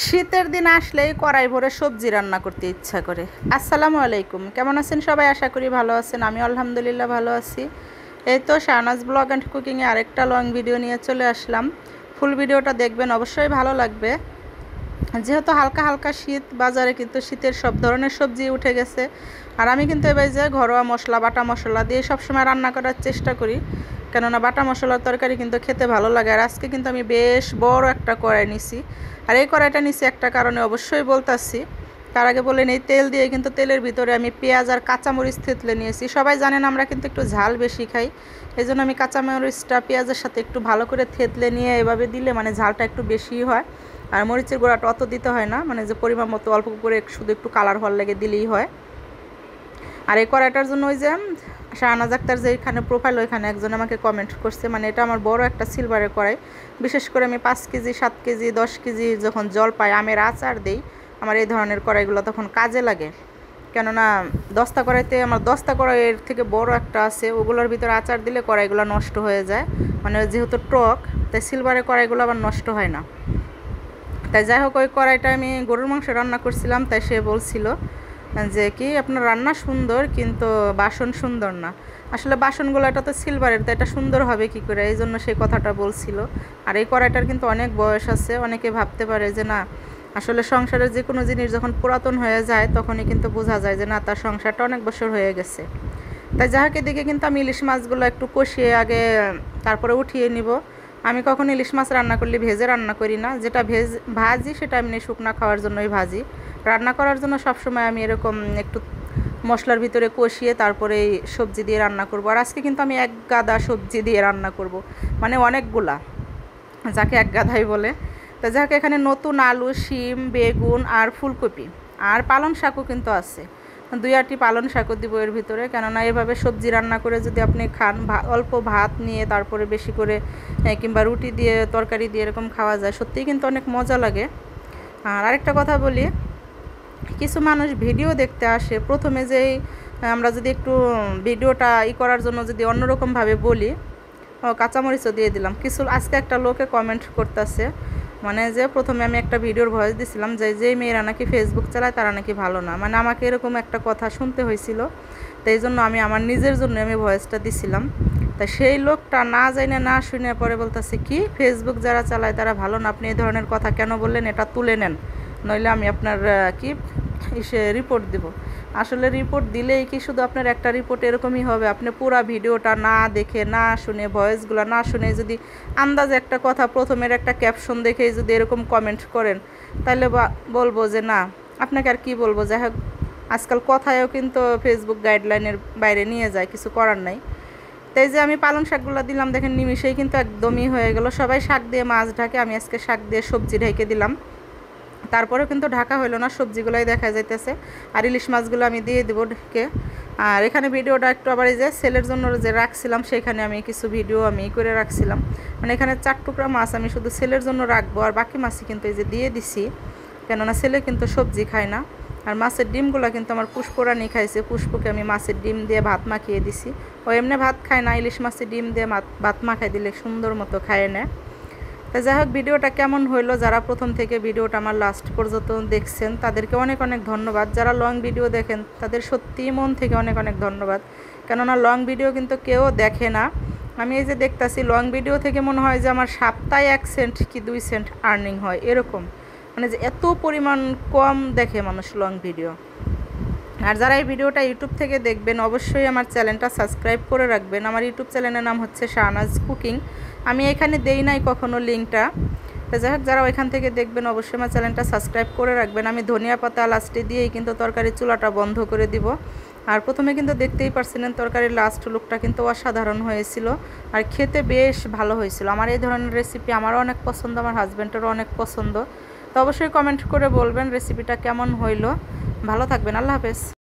শীতের দিন আসলেই কড়াই ভরে সবজি রান্না করতে ইচ্ছা করে। আসসালামু আলাইকুম, কেমন আছেন সবাই? আশা করি ভালো আছেন। আমি আলহামদুলিল্লাহ ভালো আছি। এই তো শাহনাজ ব্লগ অ্যান্ড কুকিংয়ে আরেকটা লং ভিডিও নিয়ে চলে আসলাম। ফুল ভিডিওটা দেখবেন, অবশ্যই ভালো লাগবে। যেহেতু হালকা হালকা শীত, বাজারে কিন্তু শীতের সব ধরনের সবজি উঠে গেছে। আর আমি কিন্তু এবার যে ঘরোয়া মশলা, বাটা মশলা দিয়ে সবসময় রান্না করার চেষ্টা করি, কেননা বাটা মশলার তরকারি কিন্তু খেতে ভালো লাগে। আর আজকে কিন্তু আমি বেশ বড় একটা কড়াই নিছি। আর এই কড়াইটা নিছি একটা কারণে, অবশ্যই বলতাছি। তার আগে বলে নেই, তেল দিয়ে কিন্তু তেলের ভিতরে আমি পেঁয়াজ আর কাঁচামরিচ থেতলে নিয়েছি। সবাই জানেন আমরা কিন্তু একটু ঝাল বেশি খাই, এই জন্য আমি কাঁচামরিচটা পেঁয়াজের সাথে একটু ভালো করে থেতলে নিয়ে এভাবে দিলে মানে ঝালটা একটু বেশি হয়। আর মরিচের গুঁড়াটা অত দিতে হয় না, মানে যে পরিমাণ মতো অল্প করে শুধু একটু কালার হওয়ার লেগে দিলেই হয়। আর এই কড়াইটার জন্য ওই যে শাহনাজ আক্তার যে এখানে প্রোফাইল, ওইখানে একজন আমাকে কমেন্ট করছে, মানে এটা আমার বড় একটা সিলভারের কড়াই। বিশেষ করে আমি 5 কেজি 7 কেজি 10 কেজি যখন জল পাই, আমের আচার দেই, আমার এই ধরনের কড়াইগুলো তখন কাজে লাগে। কেননা দস্তা কড়াইতে আমার 10টা কড়াইয়ের থেকে বড় একটা আছে, ওগুলোর ভিতরে আচার দিলে কড়াইগুলো নষ্ট হয়ে যায়। মানে যেহেতু টক, তাই সিলভারের কড়াইগুলো আবার নষ্ট হয় না। তাই যাই হোক, ওই কড়াইটা আমি গরুর মাংস রান্না করছিলাম, তাই সে বলছিল যে কি আপনার রান্না সুন্দর, কিন্তু বাসন সুন্দর না। আসলে বাসনগুলো এটা তো সিলভারের, তো এটা সুন্দর হবে কি করে, এই জন্য সেই কথাটা বলছিল। আর এই কড়াইটার কিন্তু অনেক বয়স আছে। অনেকে ভাবতে পারে যে না, আসলে সংসারের যে কোনো জিনিস যখন পুরাতন হয়ে যায় তখনই কিন্তু বোঝা যায় যে না, তার সংসারটা অনেক বছর হয়ে গেছে। তাই যাহাকে দিকে কিন্তু আমি ইলিশ মাছগুলো একটু কষিয়ে আগে তারপরে উঠিয়ে নিব। আমি কখনো ইলিশ মাছ রান্না করলে ভেজে রান্না করি না, যেটা ভাজি সেটা এমনি শুকনা খাওয়ার জন্যই ভাজি। রান্না করার জন্য সবসময় আমি এরকম একটু মশলার ভিতরে কষিয়ে তারপরে সবজি দিয়ে রান্না করব। আর আজকে কিন্তু আমি এক গাদা সবজি দিয়ে রান্না করব, মানে অনেকগুলা, যাকে এক গাদাই বলে। তো যাকে এখানে নতুন আলু, শিম, বেগুন আর ফুলকপি আর পালং শাকও কিন্তু আছে। 2-8টি পালং শাকও দিব এর ভিতরে, কেননা এভাবে সবজি রান্না করে যদি আপনি খান, অল্প ভাত নিয়ে তারপরে বেশি করে কিংবা রুটি দিয়ে তরকারি দিয়ে এরকম খাওয়া যায়, সত্যিই কিন্তু অনেক মজা লাগে। আর আরেকটা কথা বলি, কিছু মানুষ ভিডিও দেখতে আসে, প্রথমে যেই আমরা যদি একটু ভিডিওটা করার জন্য যদি অন্যরকমভাবে বলি, কাঁচামরিচও দিয়ে দিলাম কিছু। আজকে একটা লোকে কমেন্ট করতেছে, মানে যে প্রথমে আমি একটা ভিডিওর ভয়েস দিছিলাম যে যেই মেয়েরা নাকি ফেসবুক চালায় তারা নাকি ভালো না, মানে আমাকে এরকম একটা কথা শুনতে হয়েছিল। তাই জন্য আমি আমার নিজের জন্য আমি ভয়েসটা দিছিলাম। তা সেই লোকটা না জানে না শুনে পরে বলতেছে কি, ফেসবুক যারা চালায় তারা ভালো না, আপনি এই ধরনের কথা কেন বললেন, এটা তুলে নেন, নইলে আমি আপনার কি রিপোর্ট দেব। আসলে রিপোর্ট দিলেই কি শুধু আপনার একটা রিপোর্ট এরকমই হবে? আপনি পুরো ভিডিওটা না দেখে, না শুনে, ভয়েসগুলো না শুনে যদি আন্দাজে একটা কথা, প্রথমের একটা ক্যাপশন দেখেই যদি এরকম কমেন্ট করেন, তাহলে বলবো যে না, আপনাকে আর কি বলবো। যাই হোক, আজকাল কথায়ও কিন্তু ফেসবুক গাইডলাইনের বাইরে নিয়ে যায়, কিছু করার নাই। তাই যে আমি পালং শাকগুলো দিলাম, দেখেন নিমিশেই কিন্তু একদমই হয়ে গেল। সবাই শাক দিয়ে মাছ ঢাকে, আমি আজকে শাক দিয়ে সবজি ঢেকে দিলাম। তারপরেও কিন্তু ঢাকা হলো না, সবজিগুলোই দেখা যাইতেছে। আর ইলিশ মাছগুলো আমি দিয়ে দেবো ঢেকে। আর এখানে ভিডিওটা একটু আবার এই যে সেলের জন্য যে রাখছিলাম, সেখানে আমি কিছু ভিডিও আমি করে রাখছিলাম। মানে এখানে 4 টুকরা মাছ আমি শুধু সেলের জন্য রাখবো, আর বাকি মাছই কিন্তু এই যে দিয়ে দিছি, কেননা ছেলে কিন্তু সবজি খায় না। আর মাছের ডিমগুলো কিন্তু আমার পুষ্পরানি খাইছে, পুষ্পকে আমি মাছের ডিম দিয়ে ভাত মাখিয়ে দিছি। ও এমনি ভাত খায় না, ইলিশ মাছের ডিম দিয়ে ভাত মাখাই দিলে সুন্দর মতো খায় না। তা যাই হোক, ভিডিওটা কেমন হইলো, যারা প্রথম থেকে ভিডিওটা আমার লাস্ট পর্যন্ত দেখছেন তাদেরকে অনেক অনেক ধন্যবাদ। যারা লং ভিডিও দেখেন তাদের সত্যিই মন থেকে অনেক অনেক ধন্যবাদ, কেননা লং ভিডিও কিন্তু কেউ দেখে না। আমি এই যে দেখতাছি, লং ভিডিও থেকে মনে হয় যে আমার সপ্তাহে 1 সেন্ট কি 2 সেন্ট আর্নিং হয় এরকম, মানে যে এত পরিমাণ কম দেখে মানুষ লং ভিডিও। আর যারা এই ভিডিওটা ইউটিউব থেকে দেখবেন, অবশ্যই আমার চ্যানেলটা সাবস্ক্রাইব করে রাখবেন। আমার ইউটিউব চ্যানেলের নাম হচ্ছে শাহনাজ কুকিং। আমি এখানে দেই নাই কখনো লিঙ্কটা। তো যাই হোক, যারা ওইখান থেকে দেখবেন অবশ্যই আমার চ্যানেলটা সাবস্ক্রাইব করে রাখবেন। আমি ধনিয়া পাতা লাস্টে দিয়েই কিন্তু তরকারির চুলাটা বন্ধ করে দিব। আর প্রথমে কিন্তু দেখতেই পারছিলেন তরকারির লাস্ট লুকটা কিন্তু অসাধারণ হয়েছিল, আর খেতে বেশ ভালো হয়েছিল। আমার এই ধরনের রেসিপি আমারও অনেক পছন্দ, আমার হাজব্যান্ডেরও অনেক পছন্দ। তো অবশ্যই কমেন্ট করে বলবেন রেসিপিটা কেমন হইলো। ভালো থাকবেন, আল্লাহ হাফেজ।